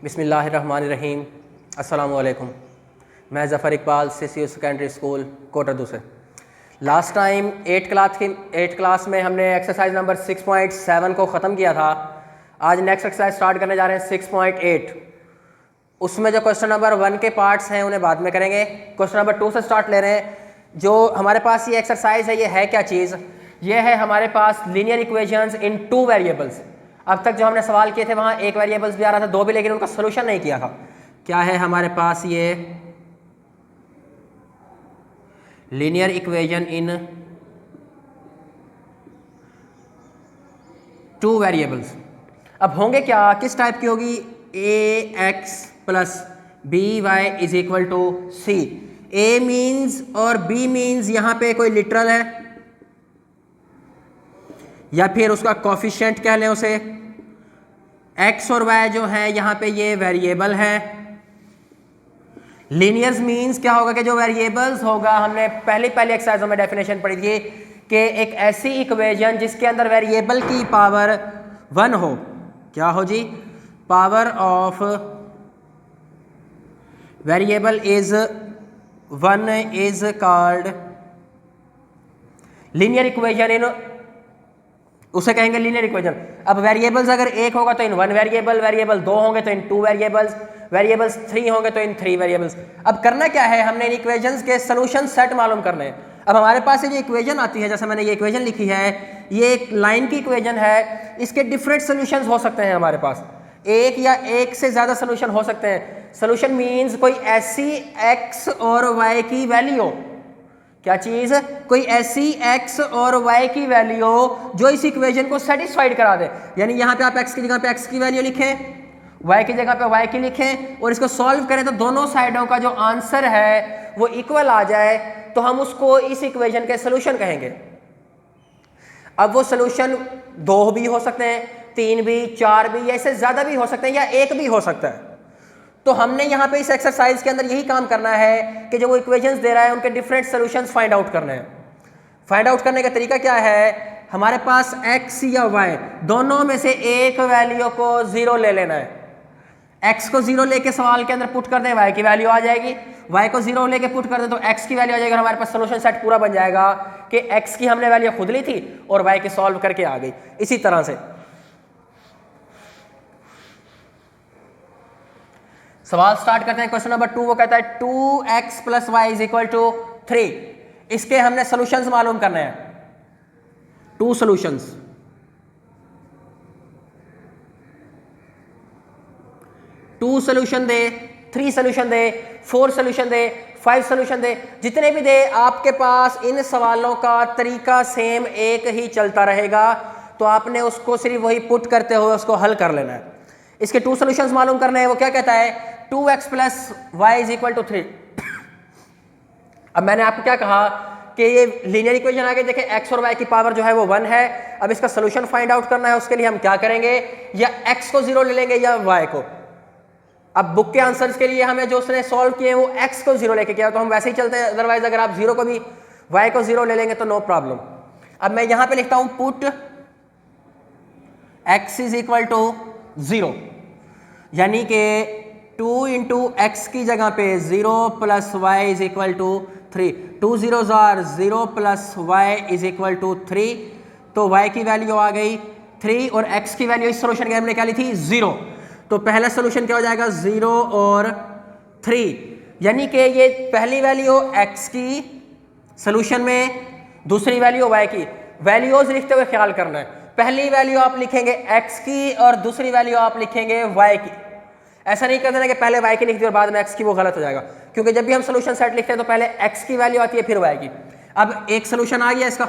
बिस्मिल्लाहिर्रहमानिर्रहीम। अस्सलामु अलैकुम। मैं Zafar Iqbal CCU secondary school Kotardu से। लास्ट टाइम 8 क्लास में हमने एक्सरसाइज नंबर 6.7 को ख़त्म किया था। आज नेक्स्ट एक्सरसाइज स्टार्ट करने जा रहे हैं 6.8। उसमें जो क्वेश्चन नंबर 1 के पार्ट्स हैं उन्हें बाद में करेंगे। क्वेश्चन नंबर 2 से स्टार्ट ले रहे हैं। जो हमारे पास ये एक्सरसाइज है, ये है क्या चीज़? ये है हमारे पास लीनियर इक्वेशंस इन 2 वेरिएबल्स। अब तक जो हमने सवाल किए थे वहाँ 1 वेरिएबल्स भी आ रहा था, 2 भी, लेकिन उनका सोल्यूशन नहीं किया था। क्या है हमारे पास? ये लीनियर इक्वेशन इन 2 वेरिएबल्स। अब होंगे क्या, किस टाइप की होगी? ax plus by is equal to c। a means और b मीन्स यहाँ पे कोई लिटरल है या फिर उसका कोफिशिएंट कह लें उसे। x और y जो है यहाँ पे ये वेरिएबल है। लीनियर्स मीन्स क्या होगा कि जो वेरिएबल्स होगा, हमने पहली एक्सरसाइजों में डेफिनेशन पढ़ी थी कि एक ऐसी इक्वेशन जिसके अंदर वेरिएबल की पावर 1 हो। क्या हो जी? Power of variable is 1 is called linear equation in, उसे कहेंगे लीनियर इक्वेशन। अब वेरिएबल्स अगर 1 होगा तो इन 1 वेरिएबल, वेरिएबल 2 होंगे तो इन 2 वेरिएबल्स, वेरिएबल्स 3 होंगे तो इन 3 वेरिएबल्स। अब करना क्या है, हमने इन इक्वेशंस के सॉल्यूशन सेट मालूम करने हैं। अब हमारे पास ये जो इक्वेशन आती है, जैसे मैंने ये इक्वेशन लिखी है, ये एक लाइन की इक्वेशन है। इसके डिफरेंट सॉल्यूशंस हो सकते हैं हमारे पास, एक या एक से ज़्यादा सॉल्यूशन हो सकते हैं। सॉल्यूशन मीन्स कोई ऐसी x और y की वैल्यू हो। क्या चीज़? कोई ऐसी x और y की वैल्यू जो इस इक्वेशन को सेटिस्फाइड करा दे। यानी यहाँ पे आप x की जगह पे x की वैल्यू लिखें, y की जगह पे y की लिखें और इसको सॉल्व करें तो दोनों साइडों का जो आंसर है वो इक्वल आ जाए, तो हम उसको इस इक्वेशन के सोल्यूशन कहेंगे। अब वो सोल्यूशन 2 भी हो सकते हैं, 3 भी, 4 भी, या इससे ज़्यादा भी हो सकते हैं, या 1 भी हो सकता है। तो हमने यहाँ पे इस एक्सरसाइज के अंदर यही काम करना है कि जो वो इक्वेशंस दे रहा है उनके डिफरेंट सॉल्यूशंस फाइंड आउट करने हैं। फाइंड आउट करने का तरीका क्या है? हमारे पास x या y दोनों में से एक वैल्यू को 0 ले लेना है। x को 0 लेके सवाल के अंदर पुट कर दें, y की वैल्यू आ जाएगी। y को 0 लेके पुट कर दें तो x की वैल्यू आ जाएगी और हमारे पास सोल्यूशन सेट पूरा बन जाएगा कि x की हमने वैल्यू खुद ली थी और y की सॉल्व करके आ गई। इसी तरह से सवाल स्टार्ट करते हैं। क्वेश्चन नंबर 2 वो कहता है 2x plus y is equal to 3। इसके हमने सोल्यूशंस मालूम करने हैं। 2 सोल्यूशंस, 2 सोल्यूशन दे, 3 सोल्यूशन दे, 4 सोल्यूशन दे, 5 सोल्यूशन दे, जितने भी दे, आपके पास इन सवालों का तरीका सेम एक ही चलता रहेगा। तो आपने उसको सिर्फ वही पुट करते हुए उसको हल कर लेना है। इसके 2 सोल्यूशंस मालूम करने हैं। वो क्या कहता है? 2x plus y is equal to 3। अब मैंने आपको क्या कहा कि ये लीनियर इक्वेशन आ गई। देखिए x और y की पावर जो है वो 1 है। अब इसका सोल्यूशन फाइंड आउट करना है। उसके लिए हम क्या करेंगे? या x को 0 ले लेंगे या y को। अब बुक के आंसर्स के लिए हमें जो उसने सॉल्व किए वो x को 0 लेके किया, तो हम वैसे ही चलते हैं। अदरवाइज अगर आप 0 को भी y को 0 ले लेंगे तो नो प्रॉब्लम। अब मैं यहां पे लिखता हूं put x is equal to 0, यानी कि 2 इंटू एक्स की जगह पे 0 plus y is equal to 3। 2 0 जार 0 plus y is equal to 3। तो y की वैल्यू आ गई 3 और x की वैल्यू इस सोल्यूशन के हमने क्या ली थी? 0। तो पहला सोल्यूशन क्या हो जाएगा? 0 और 3, यानी कि ये पहली वैल्यू x की सोल्यूशन में, दूसरी वैल्यू y की। वैल्यूज लिखते हुए ख्याल करना है। पहली वैल्यू आप लिखेंगे x की और दूसरी वैल्यू आप लिखेंगे y की। ऐसा नहीं कर देना कि पहले y की लिख दी और बाद में x की, वो गलत हो जाएगा। क्योंकि जब भी हम सोल्यूशन सेट लिखते हैं तो पहले x की वैल्यू आती है फिर y की। अब एक सोल्यूशन आ गया इसका।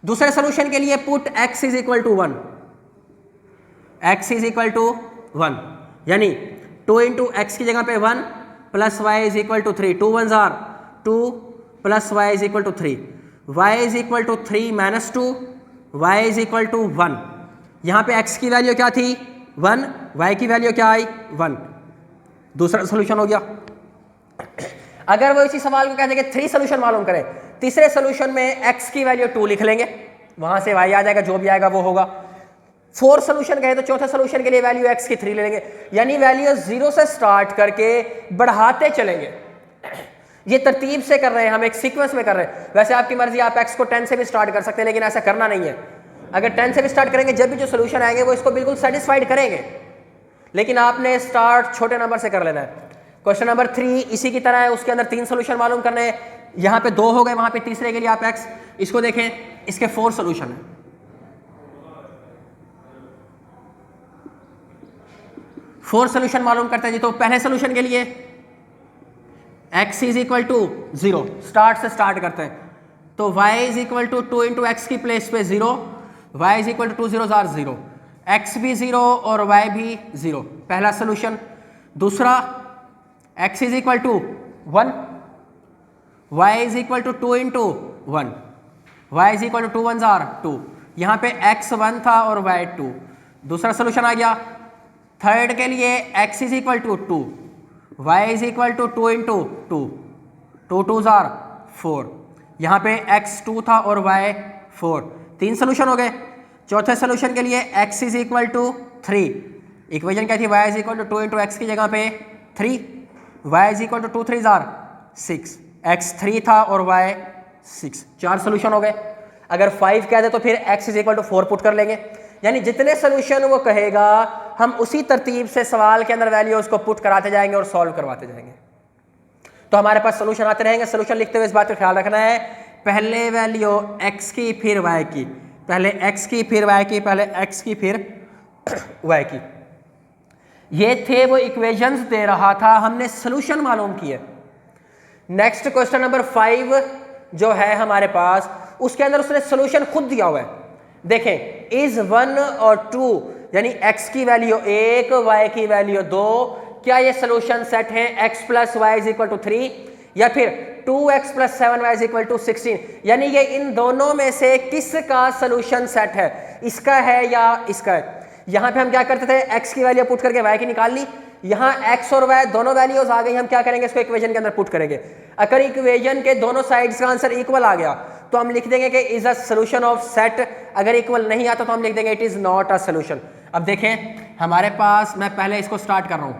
दूसरे सोल्यूशन के लिए put x is equal to 1, x is equal to 1, यानी 2 इंटू एक्स की जगह पे 1 plus y is equal to 3। 2 1 जार 2 plus y is equal to 3। y is equal to 3 minus 2, y is equal to 1। यहाँ पे x की value क्या थी? 1, y की वैल्यू क्या आई? 1। दूसरा सोल्यूशन हो गया। अगर वो इसी सवाल को कहते हैं कि 3 सोल्यूशन मालूम करें, तीसरे सोल्यूशन में x की वैल्यू 2 लिख लेंगे, वहां से y आ जाएगा, जो भी आएगा वो होगा। 4 सोल्यूशन कहे तो चौथे सोल्यूशन के लिए वैल्यू x की 3 ले लेंगे, यानी वैल्यू 0 से स्टार्ट करके बढ़ाते चलेंगे। ये तरतीब से कर रहे हैं, हम एक सीक्वेंस में कर रहे हैं। वैसे आपकी मर्जी, आप x को 10 से भी स्टार्ट कर सकते हैं, लेकिन ऐसा करना नहीं है। अगर 10 से भी स्टार्ट करेंगे, जब भी जो सोल्यूशन आएंगे वो इसको बिल्कुल सेटिस्फाइड करेंगे, लेकिन आपने स्टार्ट छोटे नंबर से कर लेना है। क्वेश्चन नंबर 3 इसी की तरह है, उसके अंदर 3 सोल्यूशन मालूम करने हैं। यहाँ पे 2 हो गए, वहां पे तीसरे के लिए आप x, इसको देखें, इसके 4 सोल्यूशन है। 4 सोल्यूशन मालूम करते हैं जी। तो पहले सोल्यूशन के लिए x is equal to 0, start से स्टार्ट करते हैं। तो y is equal to 2 into x की प्लेस पे 0, y is equal to 2 0 are 0, x भी 0 और y भी 0, पहला सोल्यूशन। दूसरा x is equal to 1, y is equal to 2 into 1, y is equal to 2 1 are 2, यहाँ पे x 1 था और y 2, दूसरा सोल्यूशन आ गया। थर्ड के लिए x is equal to 2, y is equal to 2 into 2, 2 2 are 4, यहाँ पे x 2 था और y 4, 3 सोल्यूशन हो गए। चौथे सोल्यूशन के लिए x is equal to 3, equation क्या थी, y is equal to 2 into x की जगह पे 3, y is equal to 2 3 are 6, x 3 था और y 6, 4 सोल्यूशन हो गए। अगर 5 कह दे तो फिर x is equal to 4 put कर लेंगे, यानी जितने सोल्यूशन वो कहेगा हम उसी तरतीब से सवाल के अंदर वैल्यू उसको पुट कराते जाएंगे और सॉल्व करवाते जाएंगे। तो हमारे पास सोल्यूशन आते रहेंगे। सोल्यूशन लिखते हुए इस बात का ख्याल रखना है, पहले वैल्यू x की फिर y की, पहले x की फिर y की, पहले x की फिर y की। ये थे वो इक्वेशंस दे रहा था, हमने सोल्यूशन मालूम किए। नेक्स्ट क्वेश्चन नंबर 5 जो है हमारे पास, उसके अंदर उसने सोल्यूशन खुद दिया हुआ है। देखें, इज 1 और 2 यानी x की वैल्यू 1, y की वैल्यू 2, क्या ये सोल्यूशन सेट है x plus y is equal to 3, या फिर 2x plus 7y is equal to 16, यानी ये इन दोनों में से किसका सोल्यूशन सेट है, इसका है या इसका है। यहां पे हम क्या करते थे, x की वैल्यू पुट करके y की निकाल ली, यहां x और y दोनों वैल्यूज आ गई, हम क्या करेंगे, इसको इक्वेशन के अंदर पुट करेंगे। अगर इक्वेशन के दोनों साइड्स का आंसर इक्वल आ गया तो हम लिख देंगे कि is a solution of set, अगर इक्वल नहीं आता तो हम लिख देंगे it is not a solution. अब देखें हमारे पास, मैं पहले इसको स्टार्ट कर रहा हूं,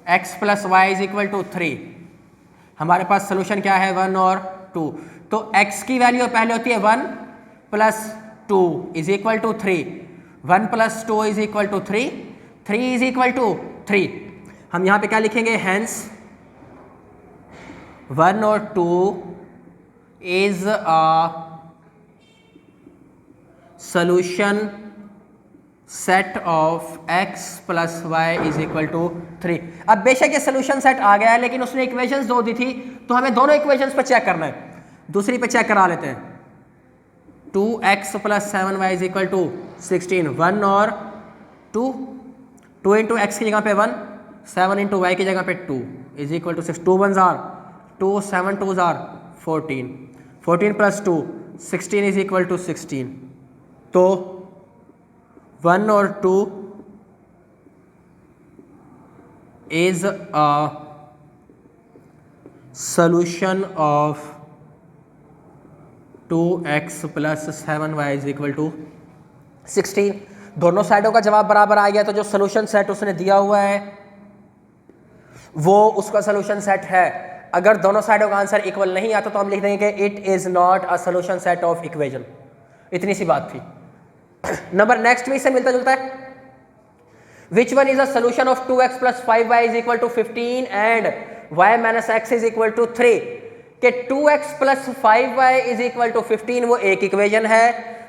x plus y is equal to 3, हमारे पास सोल्यूशन क्या है 1 और 2, तो x की वैल्यू पहले होती है 1 plus 2 is equal to 3, 1 plus 2 is equal to 3, 3 is equal to 3। हम यहां पे क्या लिखेंगे, हैंस 1 और 2 is a solution set of x plus y is equal to 3। अब बेशक ये सोल्यूशन सेट आ गया है, लेकिन उसने इक्वेशंस दो दी थी, तो हमें दोनों इक्वेशंस पे चेक करना है। दूसरी पे चेक करा लेते हैं, 2x plus 7y is equal to 16, 1 और 2, 2 इंटू एक्स की जगह पे 1, 7 इंटू वाई की जगह पे 2 is equal to 6, 2 1 are 2, 7 2 are 14, 14 plus 2 16 is equal to 16। तो 1 और 2 is a solution of 2x plus 7y is equal to 16। दोनों साइडों का जवाब बराबर आ गया, तो जो सोल्यूशन सेट उसने दिया हुआ है वो उसका सोल्यूशन सेट है। अगर दोनों साइडों का आंसर इक्वल नहीं आता तो हम लिख देंगे कि it is not a solution set of equation. इतनी सी बात थी। नंबर नेक्स्ट में इससे मिलता जुलता है, which one is a solution of 2x plus 5y is equal to 15 and y minus x is equal to 3, कि 2x plus 5y is equal to 15 वो एक इक्वेशन है,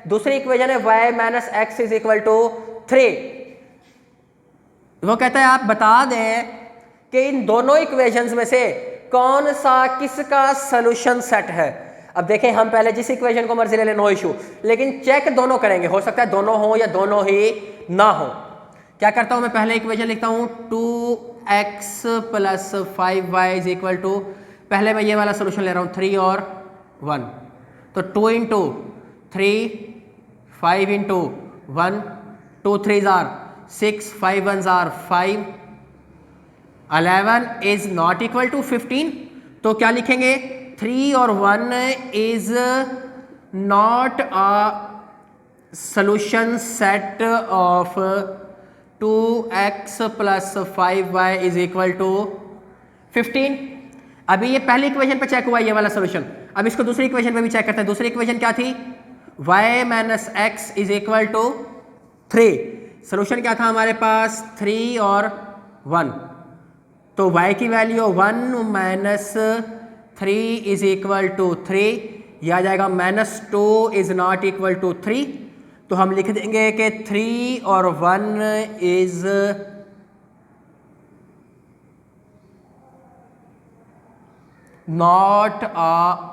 दूसरी इक्वेशन है y minus x is equal to 3। वो कहता है आप बता दें कि इन दोनों इक्वेशंस में से कौन सा किसका सोल्यूशन सेट है। अब देखें, हम पहले जिस इक्वेशन को मर्जी ले लें, नो इशू, लेकिन चेक दोनों करेंगे, हो सकता है दोनों हो या दोनों ही ना हो। क्या करता हूं मैं, पहले इक्वेशन लिखता हूं 2x plus 5y is equal to, पहले मैं ये वाला सोल्यूशन ले रहा हूं 3 और 1, तो 2 into 3, 5 into 1, 2 3 are 6, 5 1 are 5, 11 is not equal to 15, तो क्या लिखेंगे 3 और 1 is not a solution set of 2x plus 5y is equal to 15। अभी ये पहली इक्वेशन पे चेक हुआ ये वाला सोल्यूशन, अब इसको दूसरी इक्वेशन पे भी चेक करते हैं। दूसरी इक्वेशन क्या थी, y minus x is equal to 3। Solution क्या था हमारे पास, 3 और 1, तो y की value 1 minus 3 is equal to 3, यह आ जाएगा -2 इज नॉट इक्वल टू 3। तो हम लिख देंगे कि 3 और 1 is not a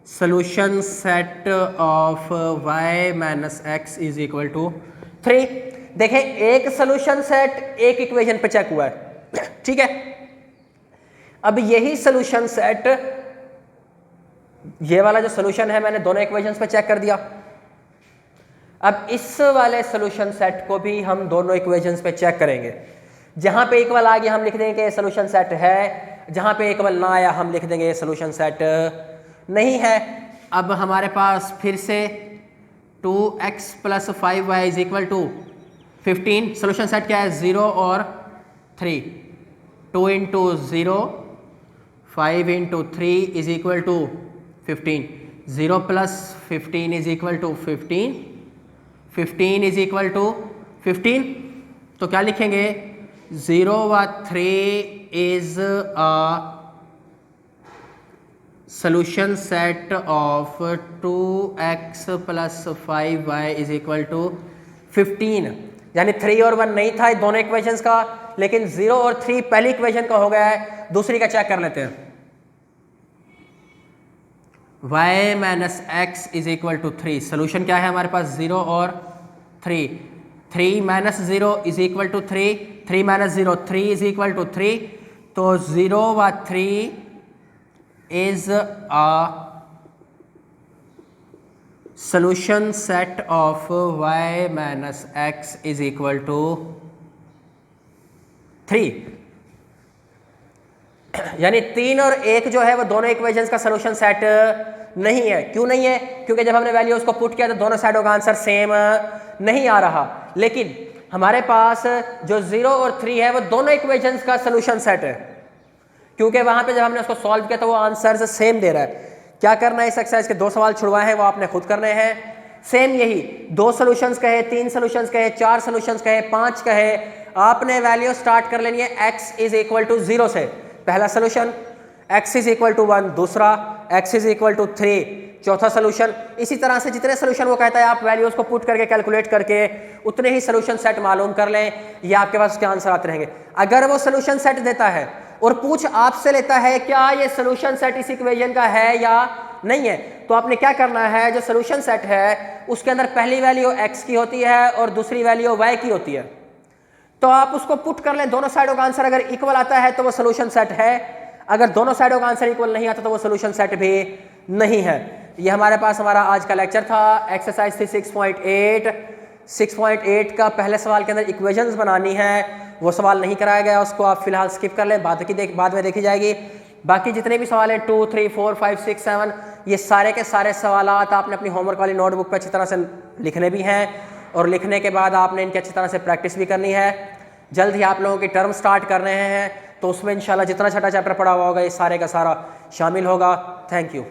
solution set of y minus x is equal to 3। देखें एक सोल्यूशन सेट एक इक्वेशन पे चेक हुआ है, ठीक है। अब यही सोल्यूशन सेट, ये वाला जो सोल्यूशन है मैंने दोनों इक्वेशंस पे चेक कर दिया। अब इस वाले सोल्यूशन सेट को भी हम दोनों इक्वेशंस पे चेक करेंगे। जहां पे इक्वल आ गया हम लिख देंगे ये सोल्यूशन सेट है, जहां पे इक्वल ना आया हम लिख देंगे ये सोल्यूशन सेट नहीं है। अब हमारे पास फिर से 2x plus 5y is equal to 15। Solution set क्या है, 0 और 3। 2 into 0, 5 into 3 is equal to 15। 0 plus 15 is equal to 15। 15 is equal to 15, तो क्या लिखेंगे, 0 व 3 is a solution set of 2x plus 5y is equal to 15। यानी 3 और 1 नहीं था दोनों इक्वेशंस का, लेकिन 0 और 3 पहली इक्वेशन का हो गया है। दूसरी का चेक कर लेते हैं। y minus x is equal to 3। Solution क्या है हमारे पास, 0 और 3। 3 minus 0 is equal to 3। 3 minus 0, 3 is equal to 3। तो 0 व 3 is a solution set of y minus x is equal to 3। यानी 3 और 1 जो है वो दोनों इक्वेशंस का सोल्यूशन सेट नहीं है। क्यों नहीं है, क्योंकि जब हमने वैल्यूज को पुट किया तो दोनों साइडों का आंसर सेम नहीं आ रहा। लेकिन हमारे पास जो 0 और 3 है वो दोनों इक्वेशंस का सोल्यूशन सेट है, क्योंकि वहां पे जब हमने उसको सॉल्व किया तो वो आंसर सेम दे रहा है। क्या करना है, इस एक्सरसाइज के 2 सवाल छुड़वाए हैं वो आपने खुद करने हैं। सेम यही 2 सॉल्यूशंस कहे, 3 सॉल्यूशंस कहे, 4 सॉल्यूशंस कहे, 5 कहे, आपने वैल्यू स्टार्ट कर लेनी है x इज इक्वल टू 0 से। पहला solution x is equal to 1, दूसरा x इज इक्वल टू 3, चौथा सोल्यूशन। इसी तरह से जितने सोल्यूशन वो कहता है आप वैल्यूज को पुट करके कैलकुलेट करके उतने ही सोल्यूशन सेट मालूम कर लें, ये आपके पास उसके आंसर आते रहेंगे। अगर वो सोल्यूशन सेट देता है और पूछ आपसे लेता है क्या ये सोल्यूशन सेट इस इक्वेशन का है या नहीं है, तो आपने क्या करना है, जो सोल्यूशन सेट है उसके अंदर पहली वैल्यू x की होती है और दूसरी वैल्यू y की होती है, तो आप उसको पुट कर लें। दोनों साइडों का आंसर अगर इक्वल आता है तो वो सोल्यूशन सेट है, अगर दोनों साइडों का आंसर इक्वल नहीं आता तो वो सोल्यूशन सेट भी नहीं है। ये हमारे पास हमारा आज का लेक्चर था। एक्सरसाइज थी 6.8। 6.8 का पहले सवाल के अंदर इक्वेशंस बनानी है, वो सवाल नहीं कराया गया, उसको आप फिलहाल स्किप कर लें, बाद में देखी जाएगी। बाकी जितने भी सवाल हैं 2, 3, 4, 5, 6, 7 ये सारे के सारे सवाल आपने अपनी होमवर्क वाली नोटबुक पर अच्छी तरह से लिखने भी हैं, और लिखने के बाद आपने इनकी अच्छी तरह से प्रैक्टिस भी करनी है। जल्द ही आप लोगों की टर्म स्टार्ट कर रहे हैं, तो उसमें इंशाल्लाह जितना छोटा चैप्टर पढ़ा हुआ होगा ये सारे का सारा शामिल होगा। Thank you.